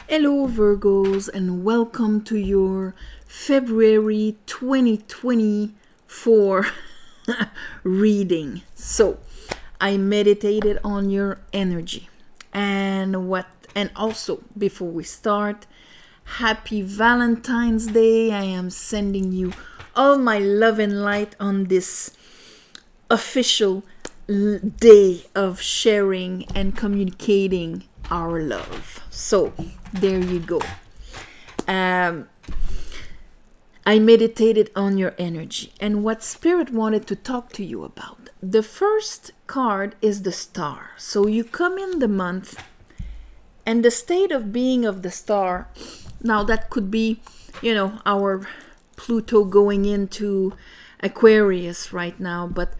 Hello, Virgos, and welcome to your February 2024 reading. So, I meditated on your energy, and also before we start, happy Valentine's Day. I am sending you all my love and light on this official day of sharing and communicating our love. So there you go. I meditated on your energy and what Spirit wanted to talk to you about. The first card is the star. So you come in the month and the state of being of the star. Now that could be, our Pluto going into Aquarius right now, but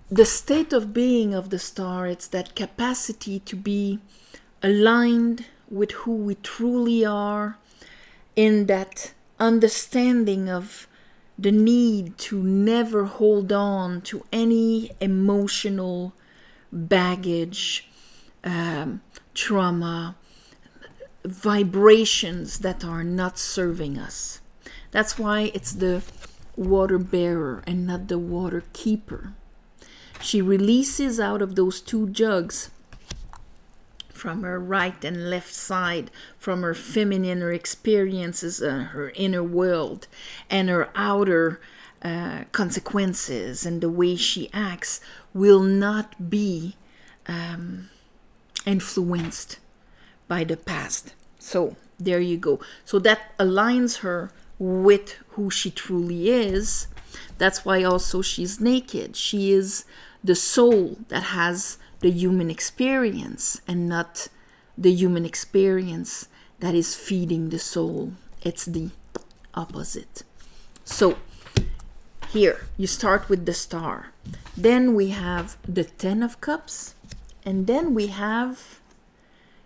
the state of being of the star, it's that capacity to be aligned with who we truly are, in that understanding of the need to never hold on to any emotional baggage, trauma, vibrations that are not serving us. That's why it's the water bearer and not the water keeper. She releases out of those two jugs, from her right and left side, from her feminine, her experiences, her inner world, and her outer consequences, and the way she acts will not be influenced by the past. So there you go. So that aligns her with who she truly is. That's why also she's naked. She is the soul that has the human experience and not the human experience that is feeding the soul. It's the opposite. So here you start with the star. Then we have the 10 of cups. And then we have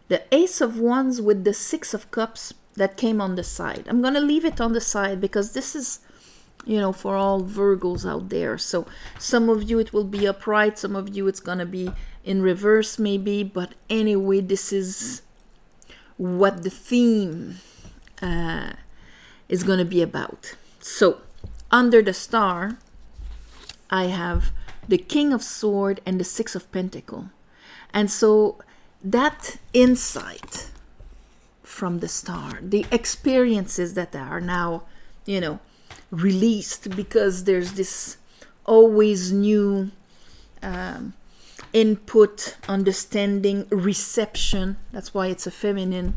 the ace of wands with the 6 of cups that came on the side. I'm going to leave it on the side because this is, for all Virgos out there. So some of you it will be upright, some of you it's going to be in reverse maybe, but anyway, this is what the theme is going to be about. So under the star, I have the King of Sword and the 6 of Pentacle. And so that insight from the star, the experiences that are now, released, because there's this always new input, understanding, reception. That's why it's a feminine,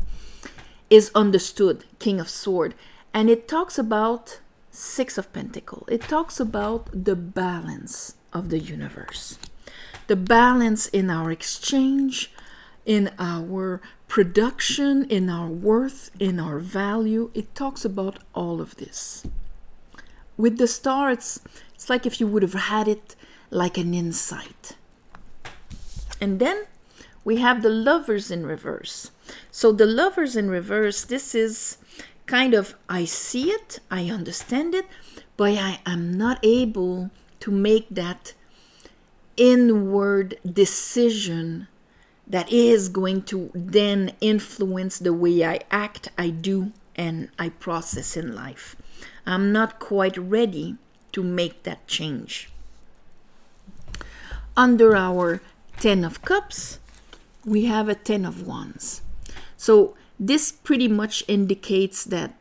is understood. King of Sword. And it talks about 6 of Pentacle. It talks about the balance of the universe, the balance in our exchange, in our production, in our worth, in our value. It talks about all of this. With the star, it's like if you would have had it like an insight. And then we have the Lovers in reverse. So the Lovers in reverse, this is kind of, I see it, I understand it, but I am not able to make that inward decision that is going to then influence the way I act, I do, and I process in life. I'm not quite ready to make that change. Under our 10 of Cups, we have a 10 of Wands. So this pretty much indicates that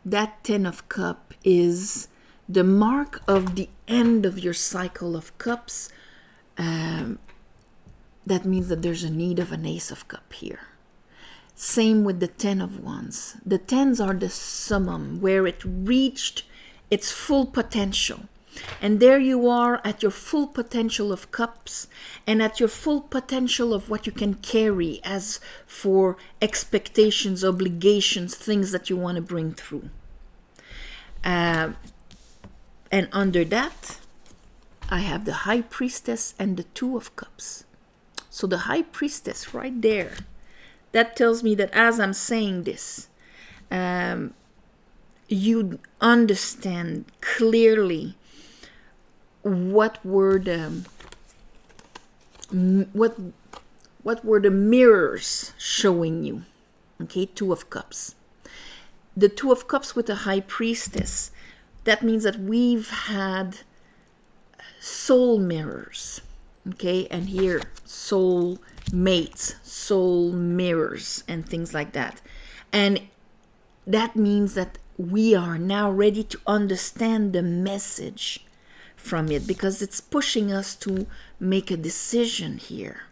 10 of Cup is the mark of the end of your cycle of cups. That means that there's a need of an Ace of Cup here. Same with the 10 of Wands. The 10s are the summum, where it reached its full potential. And there you are at your full potential of cups and at your full potential of what you can carry as for expectations, obligations, things that you want to bring through. And under that, I have the High Priestess and the 2 of Cups. So the High Priestess right there, that tells me that as I'm saying this, you understand clearly what were the mirrors showing you. Okay, 2 of Cups. the Two of Cups with the High Priestess, that means that we've had soul mirrors, okay? And here, soul mates, soul mirrors, and things like that. And that means that we are now ready to understand the message from it, because it's pushing us to make a decision here.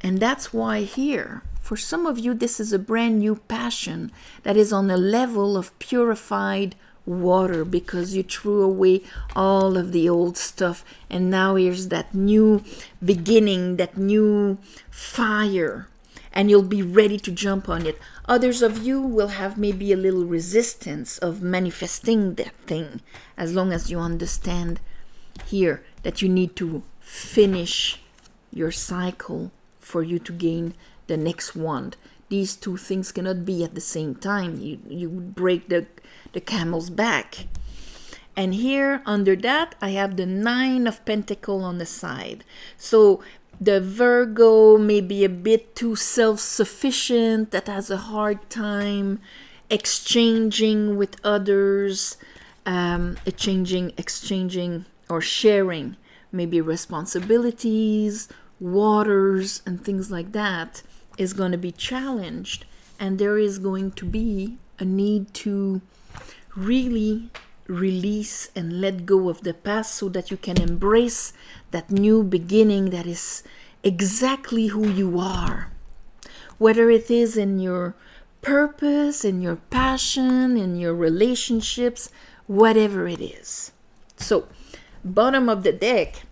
And that's why here, for some of you, this is a brand new passion that is on a level of purified water, because you threw away all of the old stuff, and now here's that new beginning, that new fire, and you'll be ready to jump on it. Others of you will have maybe a little resistance of manifesting that thing, as long as you understand here that you need to finish your cycle for you to gain the next wand. These two things cannot be at the same time. You would break the camel's back. And here under that, I have the Nine of Pentacles on the side. So the Virgo may be a bit too self-sufficient, that has a hard time exchanging with others, exchanging or sharing maybe responsibilities, waters, and things like that, is going to be challenged. And there is going to be a need to really release and let go of the past, so that you can embrace that new beginning that is exactly who you are. Whether it is in your purpose, in your passion, in your relationships, whatever it is. So, bottom of the deck,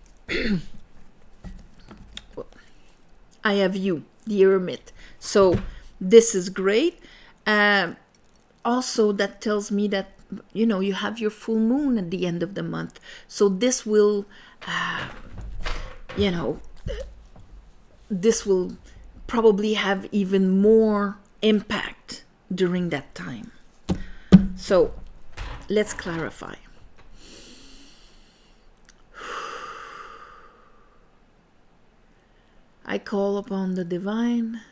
I have you, the Hermit. So this is great. Also, that tells me that, you know, you have your full moon at the end of the month. So this will, this will probably have even more impact during that time. So let's clarify. I call upon the divine.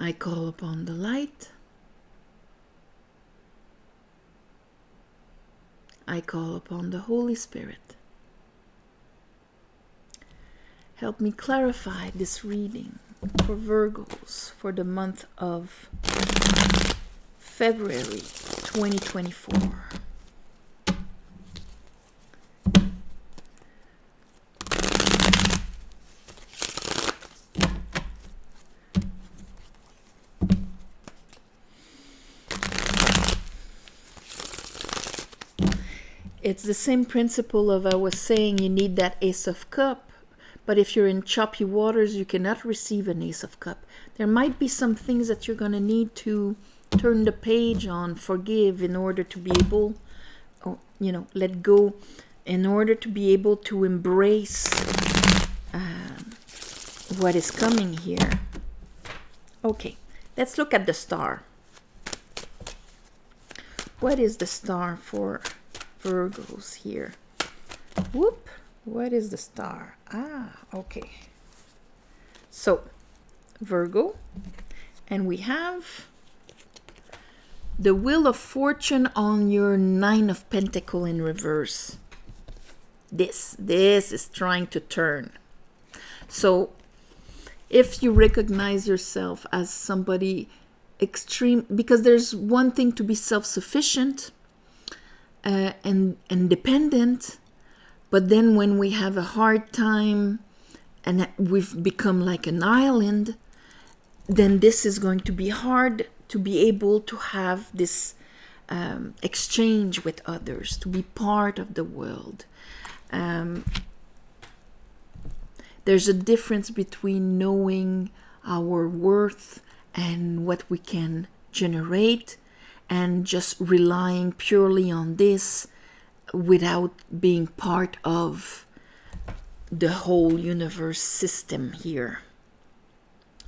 I call upon the light. I call upon the Holy Spirit. Help me clarify this reading for Virgos for the month of February 2024. It's the same principle of, I was saying, you need that Ace of Cup, but if you're in choppy waters, you cannot receive an Ace of Cup. There might be some things that you're going to need to turn the page on, forgive, in order to be able, let go, in order to be able to embrace what is coming here. Okay, let's look at the star. What is the star for Virgos here? Whoop, what is the star? Okay. So, Virgo, and we have the Wheel of Fortune on your Nine of Pentacles in reverse. This is trying to turn. So, if you recognize yourself as somebody extreme, because there's one thing to be self-sufficient and independent, but then when we have a hard time and we've become like an island, then this is going to be hard to be able to have this exchange with others, to be part of the world. There's a difference between knowing our worth and what we can generate, and just relying purely on this without being part of the whole universe system here.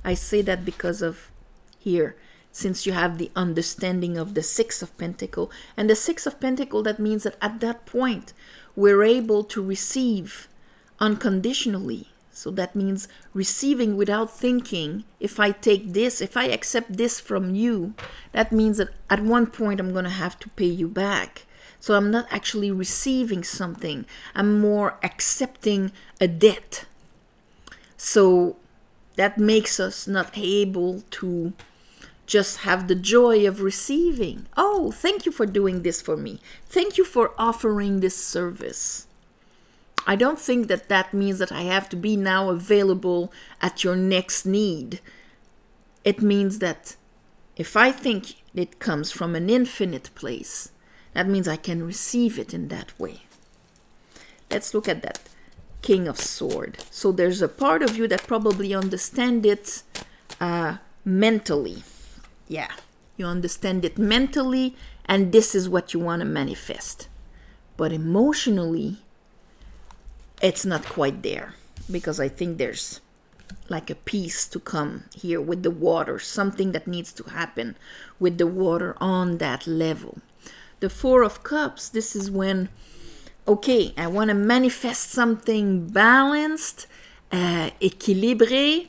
I say that because of here, since you have the understanding of the Six of Pentacles. And the Six of Pentacles, that means that at that point, we're able to receive unconditionally. So that means receiving without thinking. If I take this, if I accept this from you, that means that at one point I'm going to have to pay you back. So I'm not actually receiving something. I'm more accepting a debt. So that makes us not able to just have the joy of receiving. Oh, thank you for doing this for me. Thank you for offering this service. I don't think that that means that I have to be now available at your next need. It means that if I think it comes from an infinite place, that means I can receive it in that way. Let's look at that King of Swords. So there's a part of you that probably understand it mentally. Yeah, you understand it mentally, and this is what you want to manifest. But emotionally, it's not quite there, because I think there's like a piece to come here with the water, something that needs to happen with the water on that level. The Four of Cups, this is when, okay, I want to manifest something balanced, équilibré,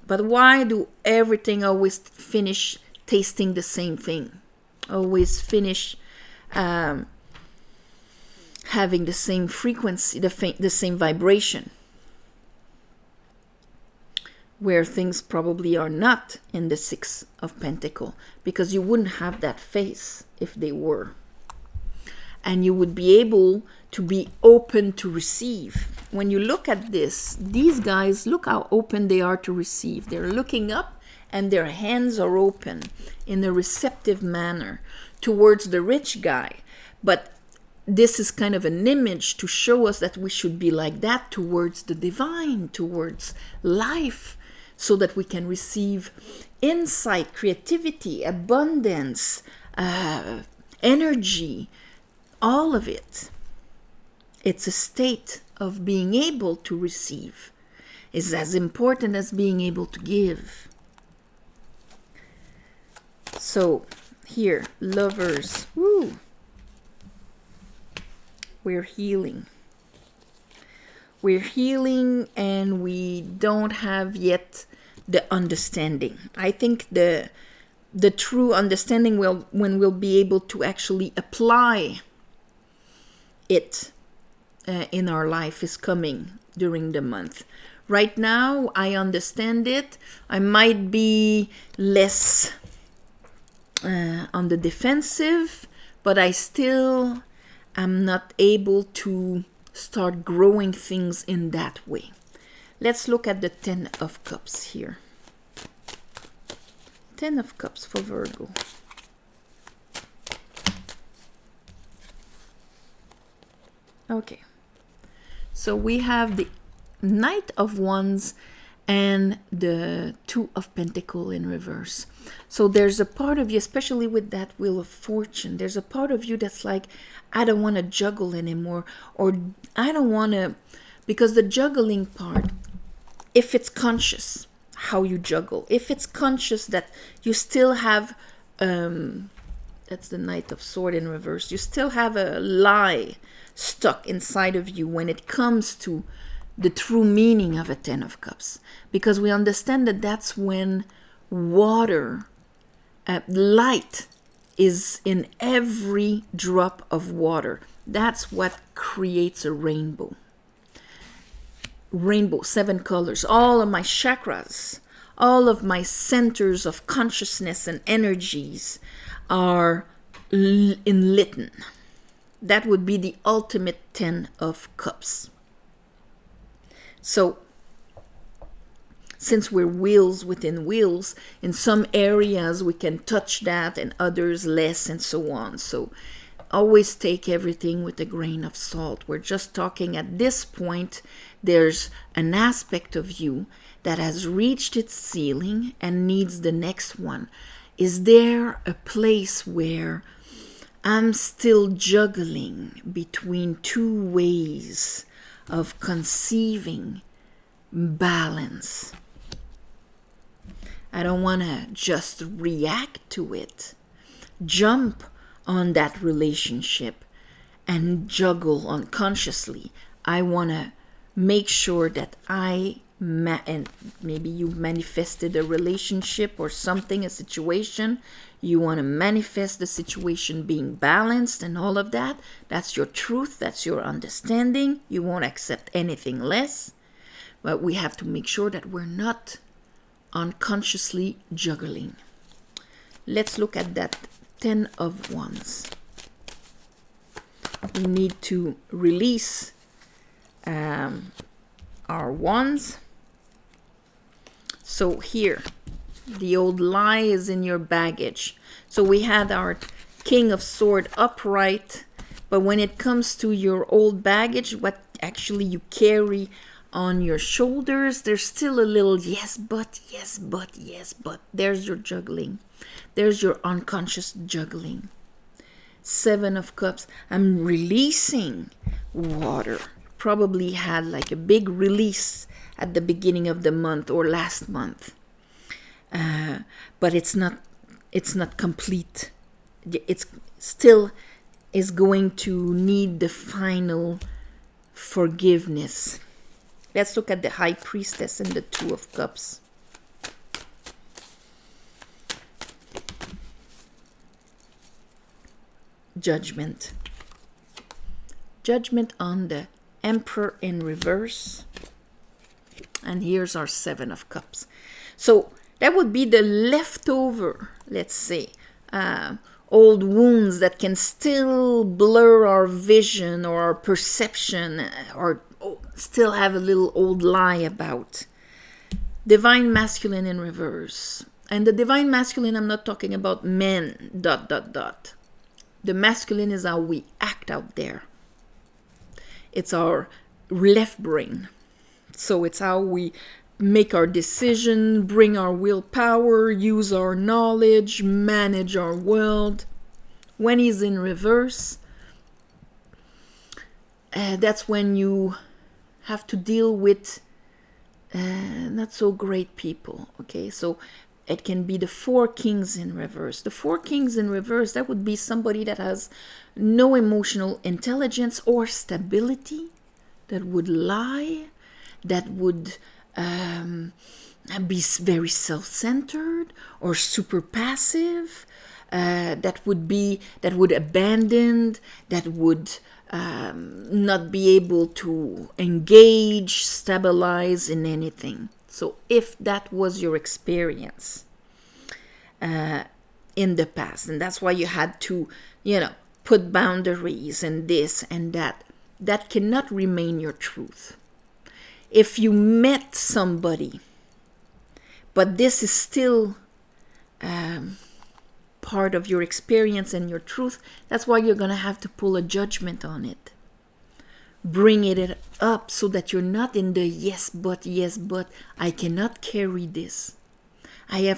but why do everything always finish tasting the same thing? Always finish having the same frequency, the same vibration, where things probably are not in the Six of Pentacles, because you wouldn't have that face if they were. And you would be able to be open to receive. When you look at this, these guys, look how open they are to receive. They're looking up and their hands are open in a receptive manner towards the rich guy. But this is kind of an image to show us that we should be like that towards the divine, towards life, so that we can receive insight, creativity, abundance, energy, all of it. It's a state of being able to receive. It's as important as being able to give. So here, Lovers, woo, we're healing. We're healing, and we don't have yet the understanding. I think the true understanding will, when we'll be able to actually apply it in our life, is coming during the month. Right now, I understand it. I might be less on the defensive, but I still am not able to start growing things in that way. Let's look at the Ten of Cups here. Ten of Cups for Virgo. Okay. So we have the Knight of Wands and the Two of Pentacles in reverse. So there's a part of you, especially with that Wheel of Fortune, there's a part of you that's like, I don't want to juggle anymore, or I don't want to, because the juggling part, if it's conscious how you juggle, if it's conscious that you still have, that's the Knight of Swords in reverse, you still have a lie stuck inside of you when it comes to the true meaning of a Ten of Cups, because we understand that that's when water, light is in every drop of water. That's what creates a rainbow. Rainbow, 7 colors, all of my chakras, all of my centers of consciousness and energies are enlightened. That would be the ultimate Ten of Cups. So, since we're wheels within wheels, in some areas we can touch that and others less, and so on. So always take everything with a grain of salt. We're just talking at this point, there's an aspect of you that has reached its ceiling and needs the next one. Is there a place where I'm still juggling between two ways of conceiving balance? I don't want to just react to it, jump on that relationship and juggle unconsciously. I want to make sure that and maybe you manifested a relationship or something, a situation. You want to manifest the situation being balanced and all of that. That's your truth. That's your understanding. You won't accept anything less. But we have to make sure that we're not unconsciously juggling. Let's look at that 10 of Wands. We need to release our wands. So here, the old lie is in your baggage. So we had our King of Swords upright, but when it comes to your old baggage, what actually you carry on your shoulders, there's still a little yes, but, yes, but, yes, but. There's your juggling. There's your unconscious juggling. 7 of Cups. I'm releasing water. Probably had like a big release at the beginning of the month or last month. But it's not complete. It's still is going to need the final forgiveness. Let's look at the High Priestess and the 2 of Cups. Judgment. Judgment on the Emperor in reverse. And here's our 7 of Cups. So that would be the leftover, let's say, old wounds that can still blur our vision or our perception, or still have a little old lie about. Divine Masculine in reverse. And the Divine Masculine, I'm not talking about men, ... The masculine is how we act out there. It's our left brain. So it's how we make our decision, bring our willpower, use our knowledge, manage our world. When he's in reverse, that's when you have to deal with not so great people. Okay, so it can be the 4 Kings in reverse. The 4 Kings in reverse, that would be somebody that has no emotional intelligence or stability, that would lie, that would be very self-centered or super passive, that would abandon, that would not be able to engage, stabilize in anything. So if that was your experience in the past, and that's why you had to, put boundaries and this and that, that cannot remain your truth. If you met somebody, but this is still part of your experience and your truth, that's why you're going to have to pull a judgment on it. Bring it up so that you're not in the yes, but, I cannot carry this. I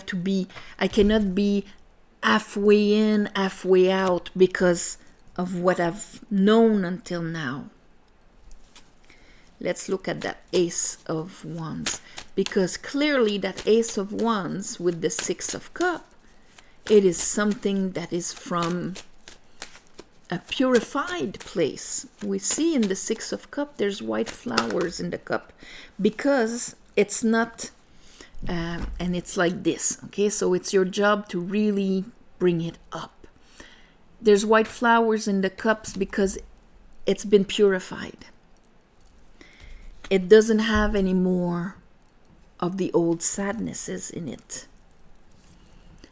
cannot be halfway in, halfway out because of what I've known until now. Let's look at that Ace of Wands, because clearly that Ace of Wands with the 6 of Cups, it is something that is from a purified place. We see in the 6 of Cups, there's white flowers in the cup, because it's not, and it's like this, okay? So it's your job to really bring it up. There's white flowers in the cups because it's been purified. It doesn't have any more of the old sadnesses in it. It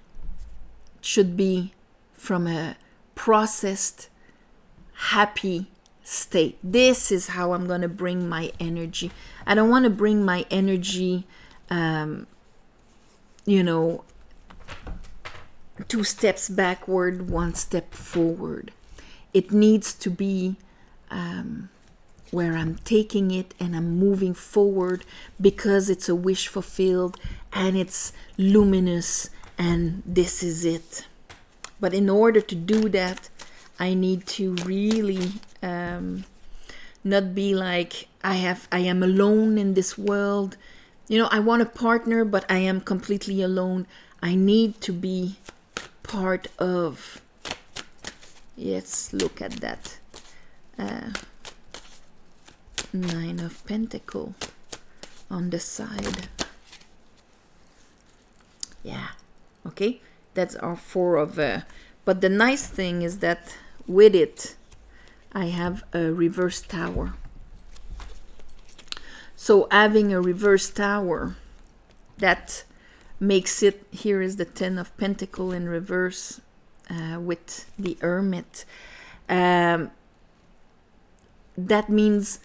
should be from a processed, happy state. This is how I'm going to bring my energy. I don't want to bring my energy, 2 steps backward, 1 step forward. It needs to be where I'm taking it and I'm moving forward because it's a wish fulfilled and it's luminous and this is it. But in order to do that, I need to really not be like I am alone in this world. I want a partner, but I am completely alone. I need to be part of. Let's look at that. Nine of Pentacles on the side. Yeah, okay, that's our four of but the nice thing is that with it I have a reverse tower. So having a reverse tower, that makes it, here is the Ten of Pentacles in reverse with the Hermit. That means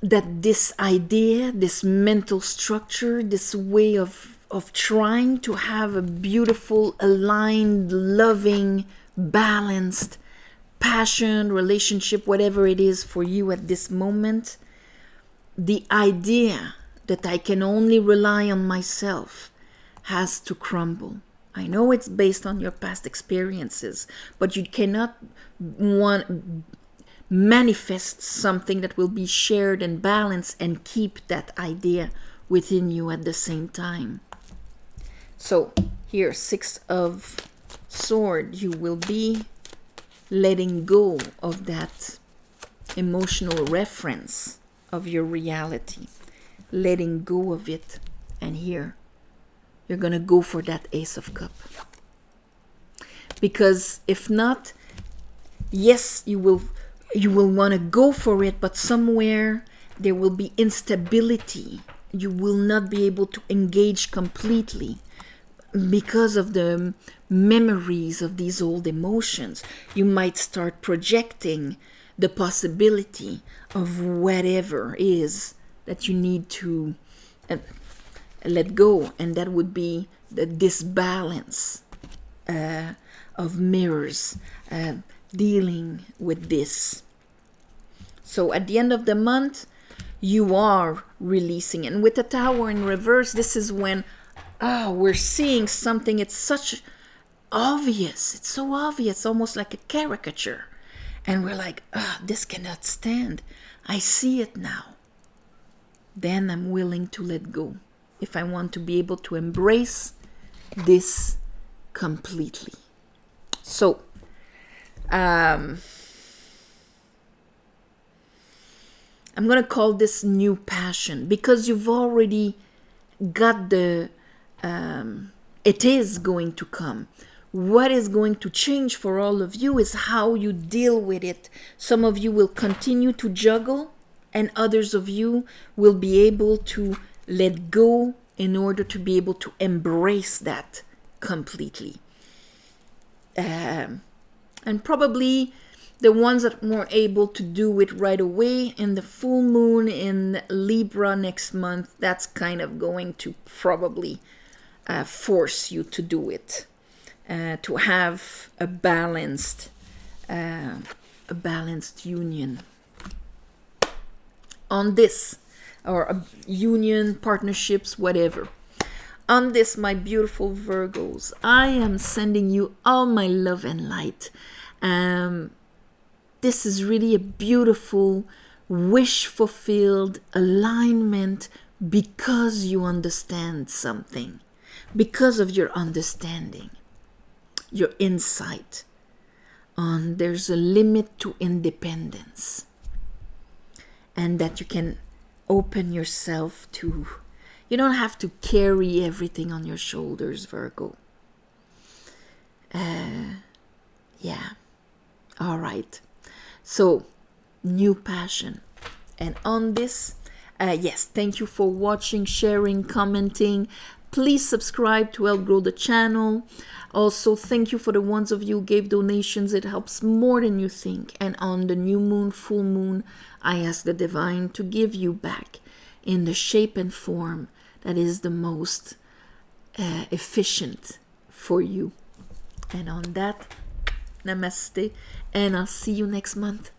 that this idea, this mental structure, this way of trying to have a beautiful, aligned, loving, balanced passion, relationship, whatever it is for you at this moment, the idea that I can only rely on myself has to crumble. I know it's based on your past experiences, but you cannot manifest something that will be shared and balanced and keep that idea within you at the same time. So here, Six of Swords, you will be letting go of that emotional reference of your reality, letting go of it. And here, you're going to go for that Ace of Cups. Because if not, yes, you will want to go for it, but somewhere there will be instability. You will not be able to engage completely because of the memories of these old emotions. You might start projecting the possibility of whatever is that you need to let go, and that would be the disbalance of mirrors, dealing with this. So at the end of the month, you are releasing. And with the Tower in reverse, this is when we're seeing something. It's such obvious. It's so obvious, almost like a caricature. And we're like, this cannot stand. I see it now. Then I'm willing to let go if I want to be able to embrace this completely. So, I'm going to call this new passion, because you've already got the, it is going to come. What is going to change for all of you is how you deal with it. Some of you will continue to juggle, and others of you will be able to let go in order to be able to embrace that completely. And probably the ones that weren't able to do it right away, in the full moon in Libra next month, that's kind of going to probably force you to do it, to have a balanced union on this, or a union, partnerships, whatever. On this, my beautiful Virgos, I am sending you all my love and light. This is really a beautiful, wish-fulfilled alignment, because you understand something, because of your understanding, your insight on there's a limit to independence, and that you can open yourself to. You don't have to carry everything on your shoulders, Virgo. Yeah. All right. So, new passion. And on this, yes, thank you for watching, sharing, commenting. Please subscribe to help grow the channel. Also, thank you for the ones of you who gave donations. It helps more than you think. And on the new moon, full moon, I ask the divine to give you back in the shape and form that is the most efficient for you. And on that, namaste, and I'll see you next month.